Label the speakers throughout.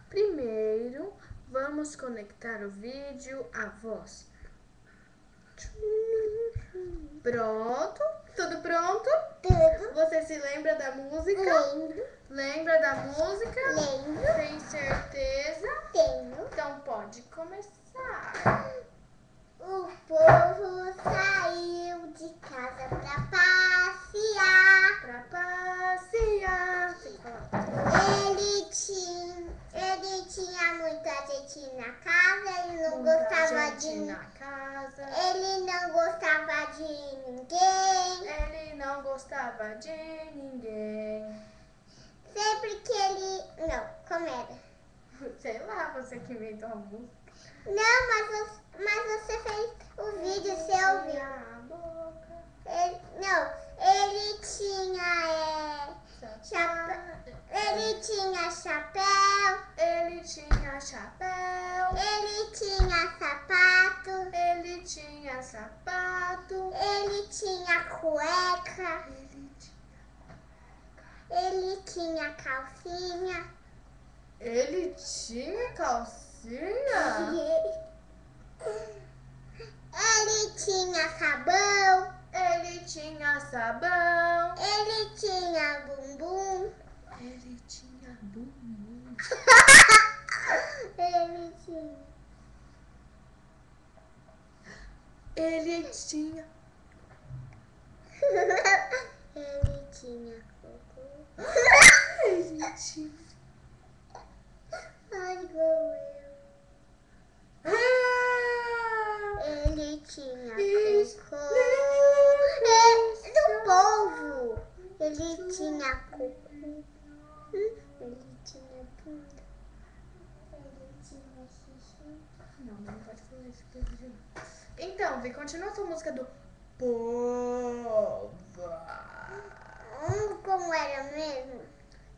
Speaker 1: Primeiro, vamos conectar o vídeo à voz. Pronto? Tudo pronto?
Speaker 2: Tudo.
Speaker 1: Você se lembra da música?
Speaker 2: Lembro.
Speaker 1: Lembra da música?
Speaker 2: Lembro.
Speaker 1: Tem certeza?
Speaker 2: Tenho.
Speaker 1: Então pode começar.
Speaker 2: O povo saiu de casa pra passear.
Speaker 1: Pra passear.
Speaker 2: Ele tinha muita gente na casa, ele não
Speaker 1: Muita
Speaker 2: gostava
Speaker 1: gente
Speaker 2: de
Speaker 1: na casa.
Speaker 2: Ele não gostava de ninguém.
Speaker 1: Ele não gostava de ninguém.
Speaker 2: Sempre que ele... Não, como era?
Speaker 1: Sei lá, você que inventou a música.
Speaker 2: Não, mas você fez o vídeo, você ouviu.
Speaker 1: A boca.
Speaker 2: Ele tinha chapéu. Ele tinha chapéu.
Speaker 1: Ele tinha chapéu.
Speaker 2: Ele tinha sapato.
Speaker 1: Ele tinha sapato.
Speaker 2: Ele tinha cueca. Ele tinha calcinha.
Speaker 1: Ele tinha calcinha?
Speaker 2: Ele tinha sabão.
Speaker 1: Ele tinha sabão.
Speaker 2: Ele tinha bumbum.
Speaker 1: Ele tinha bumbum.
Speaker 2: Ele tinha.
Speaker 1: Ele tinha.
Speaker 2: Ele tinha cocô.
Speaker 1: Ele tinha.
Speaker 2: Ai, igual eu. Ele tinha cocô. Do povo. Ele tinha cocô. Ele tinha bunda. Ele tinha xixi.
Speaker 1: Não pode falar isso. Então, Vi, continua a sua música do povo.
Speaker 2: Como era mesmo?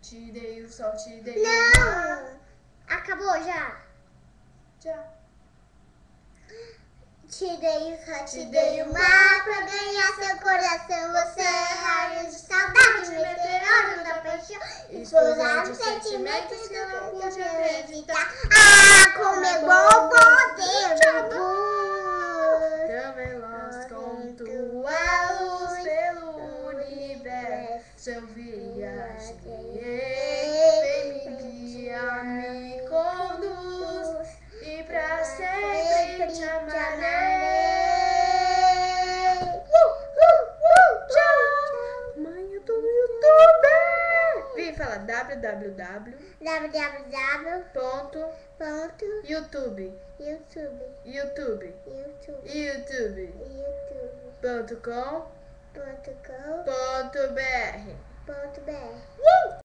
Speaker 1: Te dei o sol, te dei o mar.
Speaker 2: Não! Acabou já?
Speaker 1: Já.
Speaker 2: Te dei o sol, te dei o mar pra ganhar seu coração. Você é raio de saudade, meteoro da paixão. Explorar os sentimentos que eu não pude acreditar. Ah, como é bom poder de amor.
Speaker 1: Tão veloz com tua luz pelo universo. Eu viajei, vem me guiar, me conduz e pra sempre te amarei. Tchau! Mãe, eu tô no YouTube! Vi, fala www.
Speaker 2: YouTube.
Speaker 1: youtube.com.br.
Speaker 2: .br